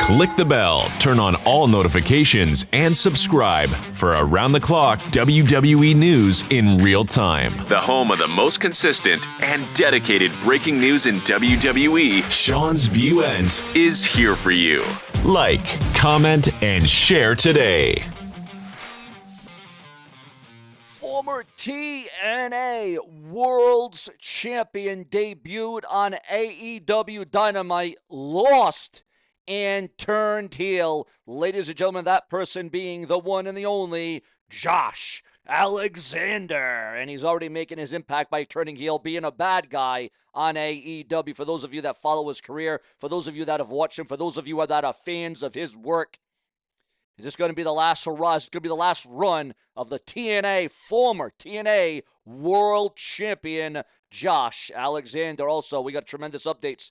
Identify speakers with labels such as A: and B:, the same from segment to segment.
A: Click the bell, turn on all notifications, and subscribe for around-the-clock WWE news in real time. The home of the most consistent and dedicated breaking news in WWE, Seanzviewent, is here for you. Like, comment, and share today.
B: Former TNA World's Champion debuted on AEW Dynamite, lost, and turned heel. Ladies and gentlemen, that person being the one and the only Josh Alexander. And he's already making his impact by turning heel, being a bad guy on AEW. For those of you that follow his career, for those of you that have watched him, for those of you that are fans of his work, is this going to be the last hurrah? Is it going to be the last run of the former TNA World Champion Josh Alexander? Also, we got tremendous updates.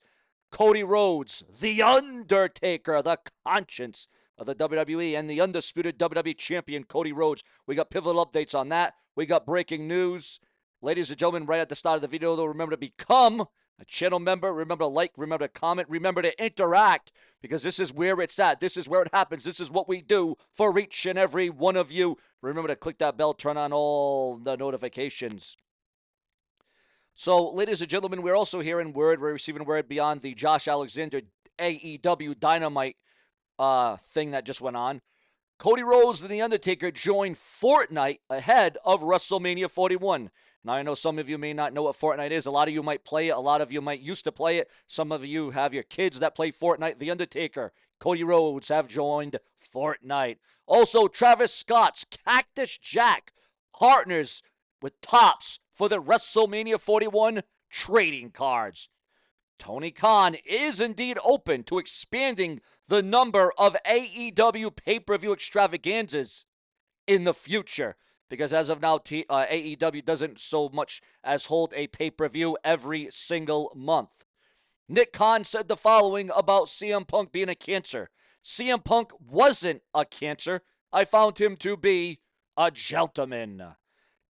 B: Cody Rhodes, The Undertaker, the conscience of the WWE, and the undisputed WWE Champion Cody Rhodes. We got pivotal updates on that. We got breaking news. Ladies and gentlemen, right at the start of the video, though, remember to become a channel member. Remember to like, remember to comment, remember to interact, because this is where it's at. This is where it happens. This is what we do for each and every one of you. Remember to click that bell, turn on all the notifications. So, ladies and gentlemen, we're also hearing word, we're receiving word beyond the Josh Alexander AEW Dynamite thing that just went on. Cody Rhodes and The Undertaker joined Fortnite ahead of WrestleMania 41. Now, I know some of you may not know what Fortnite is. A lot of you might play it. A lot of you might used to play it. Some of you have your kids that play Fortnite. The Undertaker, Cody Rhodes have joined Fortnite. Also, Travis Scott's Cactus Jack partners with Topps for the WrestleMania 41 trading cards. Tony Khan is indeed open to expanding the number of AEW pay-per-view extravaganzas in the future, because as of now, AEW doesn't so much as hold a pay-per-view every single month. Nick Khan said the following about CM Punk being a cancer. CM Punk wasn't a cancer. I found him to be a gentleman.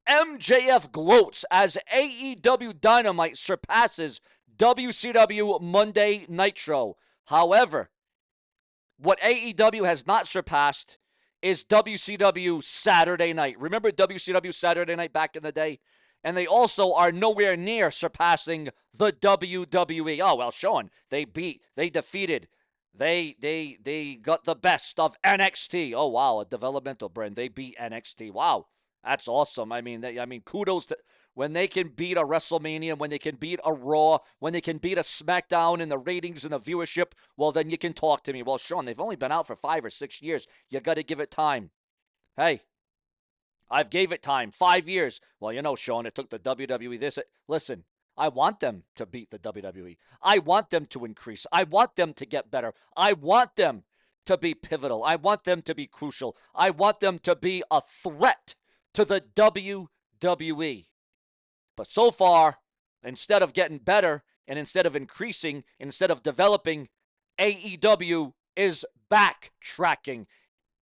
B: MJF gloats as AEW Dynamite surpasses WCW Monday Nitro. However, what AEW has not surpassed is WCW Saturday Night. Remember WCW Saturday Night back in the day? And they also are nowhere near surpassing the WWE. Oh, well, Sean, they defeated, they got the best of NXT. Oh, wow, a developmental brand. They beat NXT. Wow. That's awesome. I mean, kudos to when they can beat a WrestleMania, when they can beat a Raw, when they can beat a SmackDown in the ratings and the viewership. Well, then you can talk to me. Well, Sean, they've only been out for 5 or 6 years. You got to give it time. Hey, I've gave it time. 5 years. Well, you know, Sean, it took the WWE this. Listen, I want them to beat the WWE. I want them to increase. I want them to get better. I want them to be pivotal. I want them to be crucial. I want them to be a threat to the WWE. But so far, instead of getting better, and instead of increasing, instead of developing, AEW is backtracking.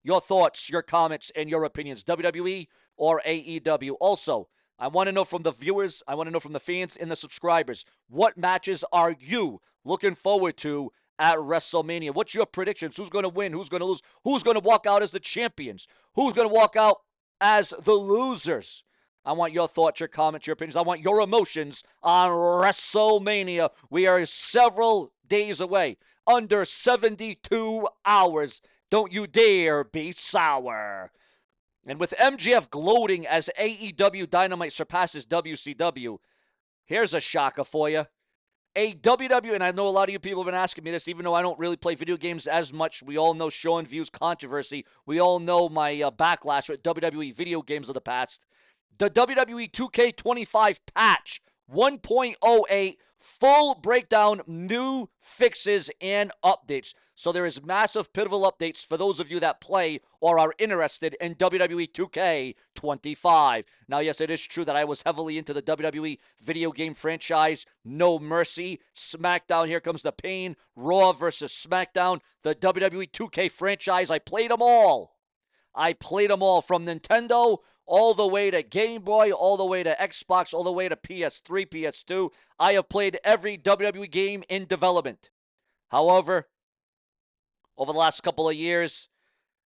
B: Your thoughts, your comments, and your opinions, WWE or AEW. Also, I want to know from the viewers, I want to know from the fans and the subscribers, what matches are you looking forward to at WrestleMania? What's your predictions? Who's going to win? Who's going to lose? Who's going to walk out as the champions? Who's going to walk out as the losers? I want your thoughts, your comments, your opinions. I want your emotions on WrestleMania. We are several days away, under 72 hours. Don't you dare be sour. And with MJF gloating as AEW Dynamite surpasses WCW, here's a shocker for you. WWE, and I know a lot of you people have been asking me this, even though I don't really play video games as much. We all know Seanzview's controversy. We all know my backlash with WWE video games of the past. The WWE 2K25 patch 1.08, full breakdown, new fixes, and updates. So there is massive pivotal updates for those of you that play or are interested in WWE 2K25. Now, yes, it is true that I was heavily into the WWE video game franchise. No Mercy, SmackDown, Here Comes the Pain, Raw versus SmackDown, the WWE 2K franchise. I played them all. From Nintendo all the way to Game Boy, all the way to Xbox, all the way to PS3, PS2. I have played every WWE game in development. However, over the last couple of years.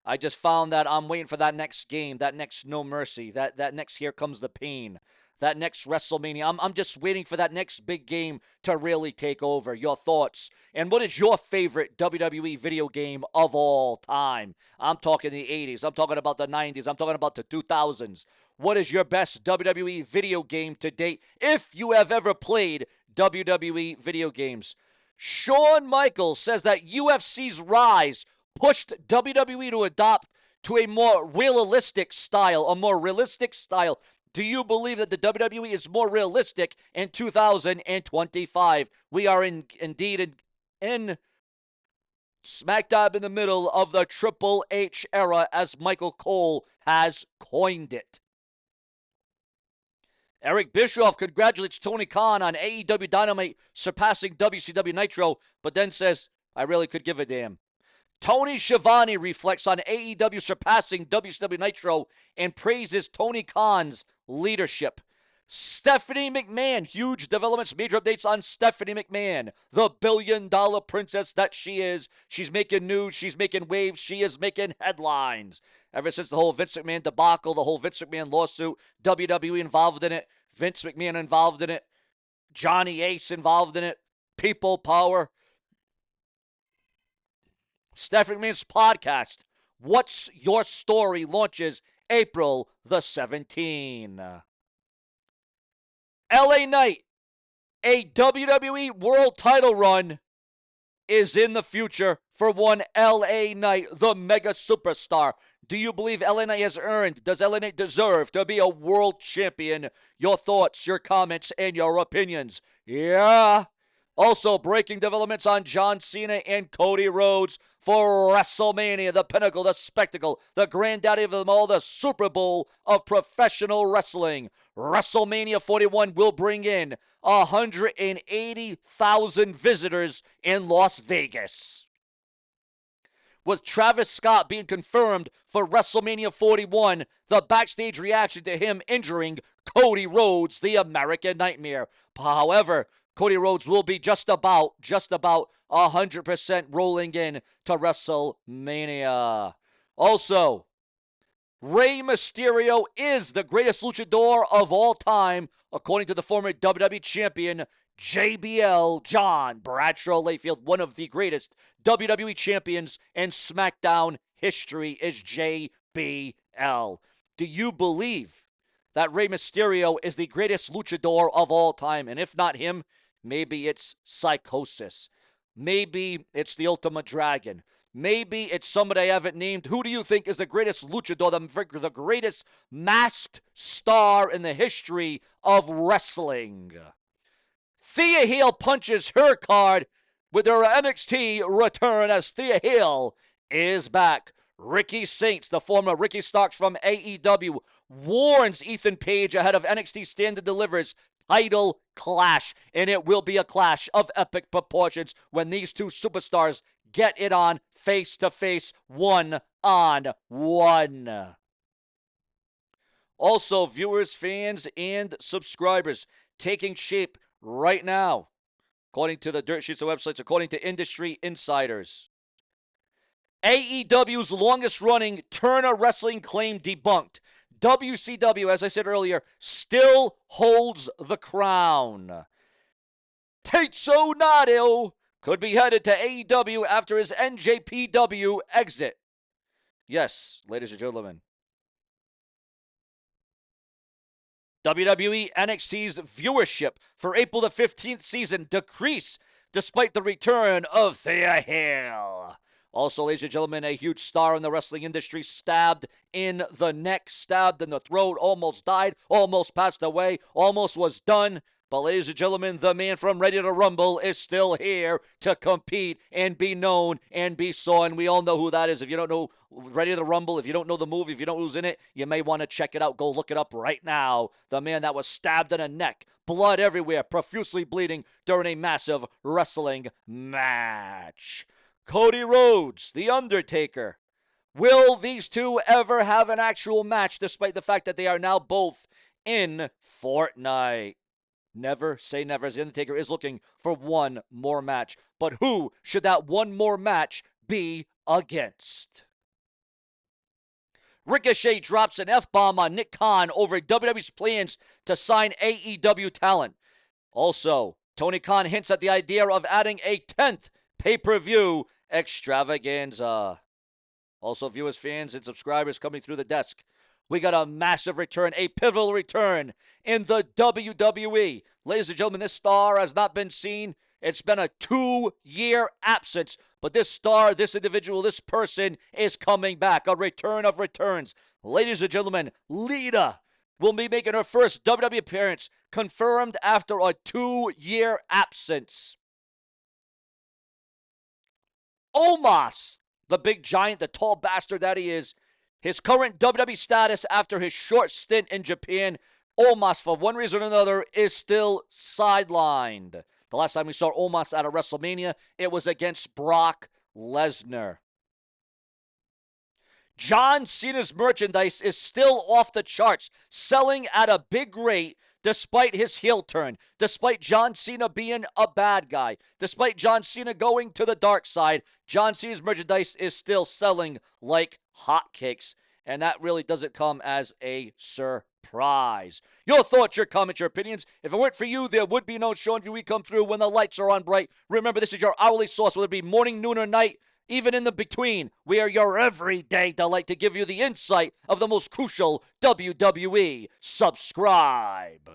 B: I just found that I'm waiting for that next game, that next No Mercy, that next Here Comes the Pain, that next WrestleMania. I'm just waiting for that next big game to really take over. Your thoughts? And what is your favorite WWE video game of all time? I'm talking the 80s. I'm talking about the 90s. I'm talking about the 2000s. What is your best WWE video game to date, if you have ever played WWE video games? Shawn Michaels says that UFC's rise pushed WWE to adopt to a more realistic style, Do you believe that the WWE is more realistic in 2025? We are indeed in smack dab in the middle of the Triple H era, as Michael Cole has coined it. Eric Bischoff congratulates Tony Khan on AEW Dynamite surpassing WCW Nitro, but then says, I really could give a damn. Tony Schiavone reflects on AEW surpassing WCW Nitro and praises Tony Khan's leadership. Stephanie McMahon, huge developments, major updates on Stephanie McMahon, the billion-dollar princess that she is. She's making news, she's making waves, she is making headlines. Ever since the whole Vince McMahon debacle, the whole Vince McMahon lawsuit, WWE involved in it, Vince McMahon involved in it, Johnny Ace involved in it, people power. Stephanie McMahon's podcast, What's Your Story, launches April the 17th. LA Knight, a WWE World title run is in the future for one LA Knight, the mega superstar. Do you believe LA Knight has earned, does LA Knight deserve to be a world champion? Your thoughts, your comments, and your opinions. Yeah. Also, breaking developments on John Cena and Cody Rhodes for WrestleMania, the pinnacle, the spectacle, the granddaddy of them all, the Super Bowl of professional wrestling. WrestleMania 41 will bring in 180,000 visitors in Las Vegas. With Travis Scott being confirmed for WrestleMania 41, the backstage reaction to him injuring Cody Rhodes, the American Nightmare. However, Cody Rhodes will be just about 100% rolling in to WrestleMania. Also, Rey Mysterio is the greatest luchador of all time, according to the former WWE champion JBL, John Bradshaw Layfield. One of the greatest WWE champions in SmackDown history is JBL. Do you believe that Rey Mysterio is the greatest luchador of all time? And if not him, maybe it's Psychosis. Maybe it's the Ultimate Dragon. Maybe it's somebody I haven't named. Who do you think is the greatest luchador, the greatest masked star in the history of wrestling? Thea Hale punches her card with her NXT return as Thea Hale is back. Ricky Saints, the former Ricky Starks from AEW, warns Ethan Page ahead of NXT Stand and Deliver's title clash, and it will be a clash of epic proportions when these two superstars get it on face-to-face, one-on-one. Also, viewers, fans, and subscribers taking shape right now, according to the Dirt Sheets of websites, according to industry insiders. AEW's longest-running Turner Wrestling claim debunked. WCW, as I said earlier, still holds the crown. Tetsu Naito could be headed to AEW after his NJPW exit. Yes, ladies and gentlemen. WWE NXT's viewership for April the 15th season decreased despite the return of Thea Hale. Also, ladies and gentlemen, a huge star in the wrestling industry stabbed in the neck, stabbed in the throat, almost died, almost passed away, almost was done. But ladies and gentlemen, the man from Ready to Rumble is still here to compete and be known and be saw. And we all know who that is. If you don't know Ready to Rumble, if you don't know the movie, if you don't know who's in it, you may want to check it out. Go look it up right now. The man that was stabbed in the neck, blood everywhere, profusely bleeding during a massive wrestling match. Cody Rhodes, The Undertaker. Will these two ever have an actual match, despite the fact that they are now both in Fortnite? Never say never, as The Undertaker is looking for one more match. But who should that one more match be against. Ricochet drops an F-bomb on Nick Khan over WWE's plans to sign AEW talent. Also, Tony Khan hints at the idea of adding a 10th pay-per-view extravaganza. Also, viewers, fans, and subscribers coming through the desk, we got a massive return, a pivotal return in the WWE. Ladies and gentlemen, this star has not been seen. It's been a 2-year absence, but this star, this individual, this person is coming back. A return of returns. Ladies and gentlemen, Lita will be making her first WWE appearance, confirmed after a 2-year absence. Omos, the big giant, the tall bastard that he is, his current WWE status after his short stint in Japan, Omos, for one reason or another, is still sidelined. The last time we saw Omos at a WrestleMania, it was against Brock Lesnar. John Cena's merchandise is still off the charts, selling at a big rate despite his heel turn, despite John Cena being a bad guy, despite John Cena going to the dark side. John Cena's merchandise is still selling like hotcakes, and that really doesn't come as a surprise. Your thoughts, your comments, your opinions. If it weren't for you, there would be no Seanview. We come through when the lights are on bright. Remember, this is your hourly source, whether it be morning, noon, or night. Even in the between, we are your everyday delight to give you the insight of the most crucial WWE. Subscribe.